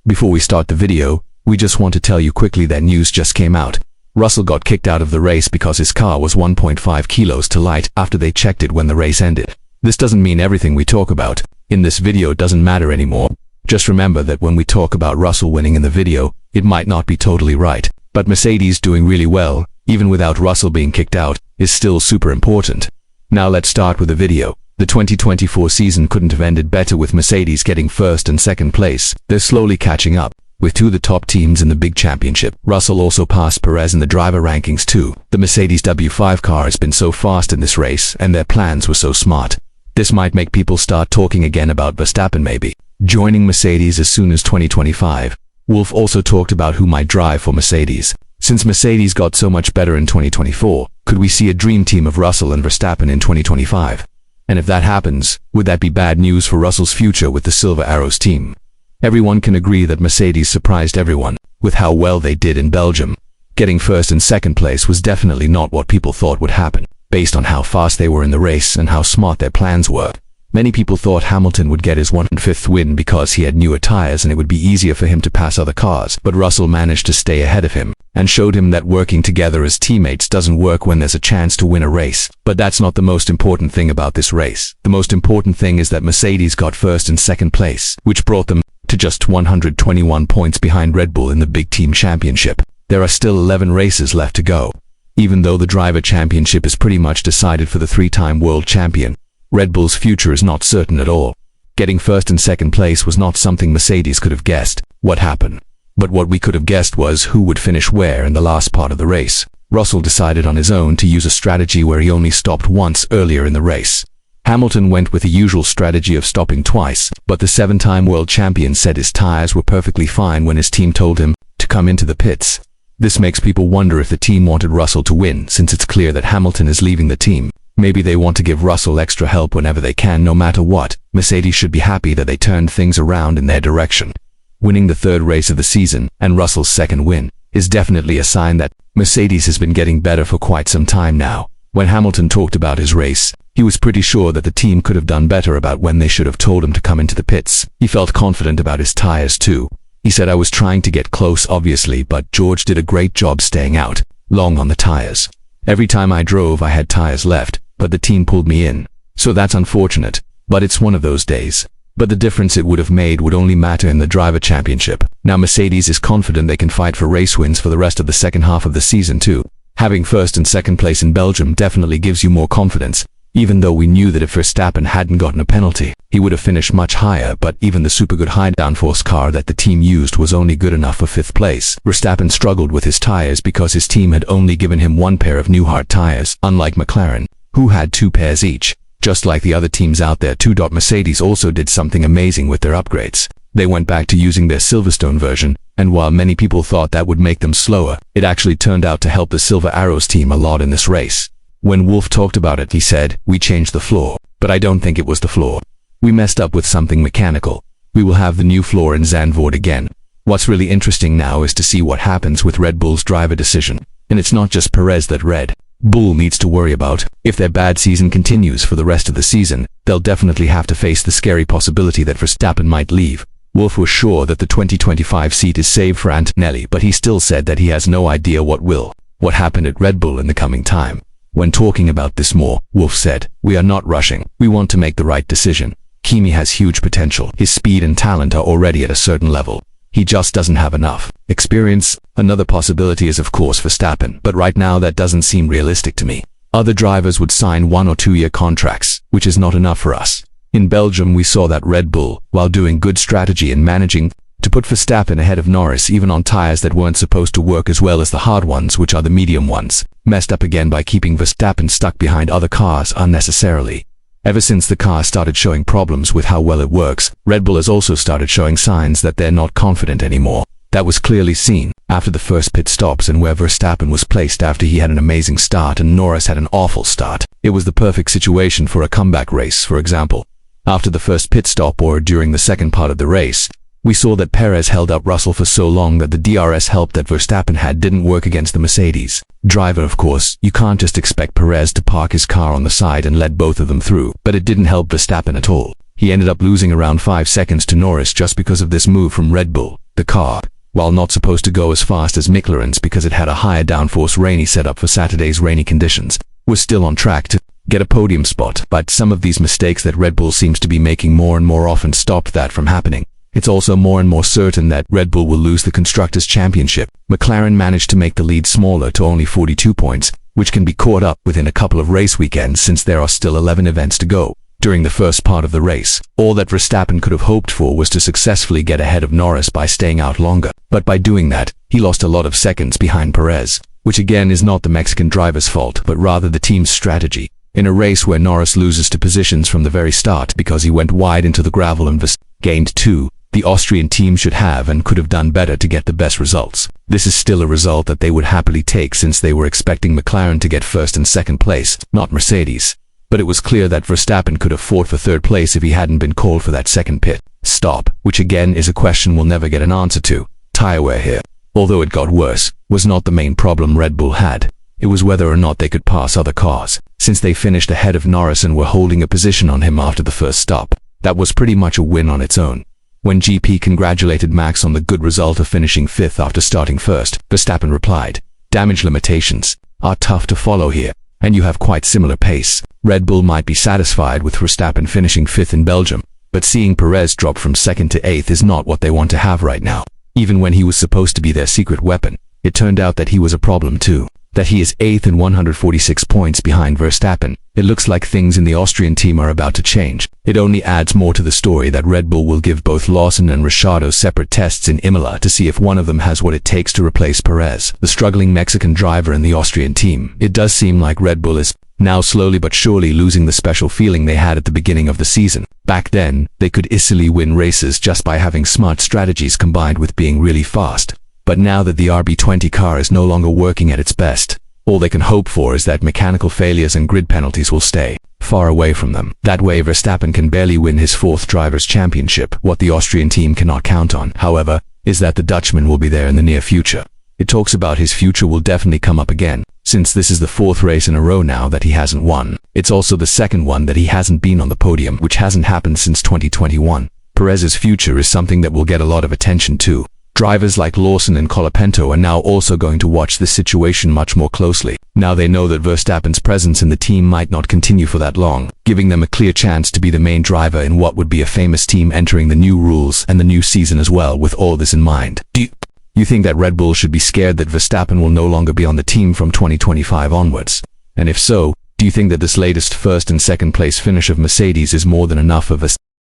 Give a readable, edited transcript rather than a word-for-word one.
Before we start the video, we just want to tell you quickly that news just came out. Russell got kicked out of the race because his car was 1.5 kilos too light after they checked it when the race ended. This doesn't mean everything we talk about in this video doesn't matter anymore. Just remember that when we talk about Russell winning in the video, it might not be totally right, but Mercedes doing really well, even without Russell being kicked out, is still super important. Now let's start with the video. The 2024 season couldn't have ended better with Mercedes getting first and second place. They're slowly catching up, with two of the top teams in the big championship. Russell also passed Perez in the driver rankings too. The Mercedes W5 car has been so fast in this race, and their plans were so smart. This might make people start talking again about Verstappen maybe joining Mercedes as soon as 2025. Wolff also talked about who might drive for Mercedes. Since Mercedes got so much better in 2024, could we see a dream team of Russell and Verstappen in 2025? And if that happens, would that be bad news for Russell's future with the Silver Arrows team? Everyone can agree that Mercedes surprised everyone with how well they did in Belgium. Getting first and second place was definitely not what people thought would happen, based on how fast they were in the race and how smart their plans were. Many people thought Hamilton would get his 105th win because he had newer tires and it would be easier for him to pass other cars, but Russell managed to stay ahead of him and showed him that working together as teammates doesn't work when there's a chance to win a race. But that's not the most important thing about this race. The most important thing is that Mercedes got first and second place, which brought them to just 121 points behind Red Bull in the Big Team Championship. There are still 11 races left to go. Even though the Driver Championship is pretty much decided for the three-time world champion, Red Bull's future is not certain at all. Getting first and second place was not something Mercedes could have guessed what happened. But what we could have guessed was who would finish where in the last part of the race. Russell decided on his own to use a strategy where he only stopped once earlier in the race. Hamilton went with the usual strategy of stopping twice, but the seven-time world champion said his tires were perfectly fine when his team told him to come into the pits. This makes people wonder if the team wanted Russell to win, since it's clear that Hamilton is leaving the team. Maybe they want to give Russell extra help whenever they can, no matter what. Mercedes should be happy that they turned things around in their direction. Winning the third race of the season, and Russell's second win, is definitely a sign that Mercedes has been getting better for quite some time now. When Hamilton talked about his race, he was pretty sure that the team could have done better about when they should have told him to come into the pits. He felt confident about his tires too. He said, "I was trying to get close obviously, but George did a great job staying out long on the tires. Every time I drove I had tires left, but the team pulled me in. So that's unfortunate, but it's one of those days." But the difference it would have made would only matter in the Driver Championship. Now Mercedes is confident they can fight for race wins for the rest of the second half of the season too. Having first and second place in Belgium definitely gives you more confidence, even though we knew that if Verstappen hadn't gotten a penalty, he would have finished much higher, but even the super good high downforce car that the team used was only good enough for fifth place. Verstappen struggled with his tires because his team had only given him one pair of new hard tires, unlike McLaren, who had two pairs each. Just like the other teams out there too. Mercedes also did something amazing with their upgrades. They went back to using their Silverstone version, and while many people thought that would make them slower, it actually turned out to help the Silver Arrows team a lot in this race. When Wolff talked about it, he said, "We changed the floor, but I don't think it was the floor. We messed up with something mechanical. We will have the new floor in Zandvoort again." What's really interesting now is to see what happens with Red Bull's driver decision. And it's not just Perez that Red Bull needs to worry about. If their bad season continues for the rest of the season, they'll definitely have to face the scary possibility that Verstappen might leave. Wolff was sure that the 2025 seat is saved for Antonelli, but he still said that he has no idea what happened at Red Bull in the coming time. When talking about this more, Wolff said, "We are not rushing. We want to make the right decision. Kimi has huge potential. His speed and talent are already at a certain level. He just doesn't have enough experience." Another possibility is of course Verstappen, but right now that doesn't seem realistic to me. Other drivers would sign 1 or 2 year contracts, which is not enough for us. In Belgium we saw that Red Bull, while doing good strategy and managing to put Verstappen ahead of Norris even on tires that weren't supposed to work as well as the hard ones, which are the medium ones, messed up again by keeping Verstappen stuck behind other cars unnecessarily. Ever since the car started showing problems with how well it works, Red Bull has also started showing signs that they're not confident anymore. That was clearly seen after the first pit stops and where Verstappen was placed after he had an amazing start and Norris had an awful start. It was the perfect situation for a comeback race, for example. After the first pit stop or during the second part of the race, we saw that Perez held up Russell for so long that the DRS help that Verstappen had didn't work against the Mercedes driver. Of course, you can't just expect Perez to park his car on the side and let both of them through, but it didn't help Verstappen at all. He ended up losing around 5 seconds to Norris just because of this move from Red Bull. The car, while not supposed to go as fast as McLaren's because it had a higher downforce rainy setup for Saturday's rainy conditions, was still on track to get a podium spot, but some of these mistakes that Red Bull seems to be making more and more often stopped that from happening. It's also more and more certain that Red Bull will lose the Constructors' Championship. McLaren managed to make the lead smaller to only 42 points, which can be caught up within a couple of race weekends since there are still 11 events to go. During the first part of the race, all that Verstappen could have hoped for was to successfully get ahead of Norris by staying out longer, but by doing that, he lost a lot of seconds behind Perez, which again is not the Mexican driver's fault, but rather the team's strategy. In a race where Norris loses to positions from the very start because he went wide into the gravel and Verstappen gained 2, the Austrian team should have and could have done better to get the best results. This is still a result that they would happily take since they were expecting McLaren to get first and second place, not Mercedes. But it was clear that Verstappen could have fought for third place if he hadn't been called for that second pit stop, which again is a question we'll never get an answer to. Tire wear here, although it got worse, was not the main problem Red Bull had. It was whether or not they could pass other cars, since they finished ahead of Norris and were holding a position on him after the first stop. That was pretty much a win on its own. When GP congratulated Max on the good result of finishing 5th after starting first, Verstappen replied, "Damage limitations are tough to follow here, and you have quite similar pace." Red Bull might be satisfied with Verstappen finishing 5th in Belgium, but seeing Perez drop from 2nd to 8th is not what they want to have right now. Even when he was supposed to be their secret weapon, it turned out that he was a problem too. That he is 8th and 146 points behind Verstappen. It looks like things in the Austrian team are about to change. It only adds more to the story that Red Bull will give both Lawson and Ricciardo separate tests in Imola to see if one of them has what it takes to replace Perez, the struggling Mexican driver in the Austrian team. It does seem like Red Bull is now slowly but surely losing the special feeling they had at the beginning of the season. Back then, they could easily win races just by having smart strategies combined with being really fast. But now that the RB20 car is no longer working at its best, all they can hope for is that mechanical failures and grid penalties will stay far away from them. That way Verstappen can barely win his 4th Drivers' Championship. What the Austrian team cannot count on, however, is that the Dutchman will be there in the near future. It talks about his future will definitely come up again, since this is the 4th race in a row now that he hasn't won. It's also the 2nd one that he hasn't been on the podium, which hasn't happened since 2021. Perez's future is something that will get a lot of attention too. Drivers like Lawson and Colapinto are now also going to watch this situation much more closely. Now they know that Verstappen's presence in the team might not continue for that long, giving them a clear chance to be the main driver in what would be a famous team entering the new rules and the new season as well. With all this in mind, do you think that Red Bull should be scared that Verstappen will no longer be on the team from 2025 onwards? And if so, do you think that this latest 1st and 2nd place finish of Mercedes is more than enough of a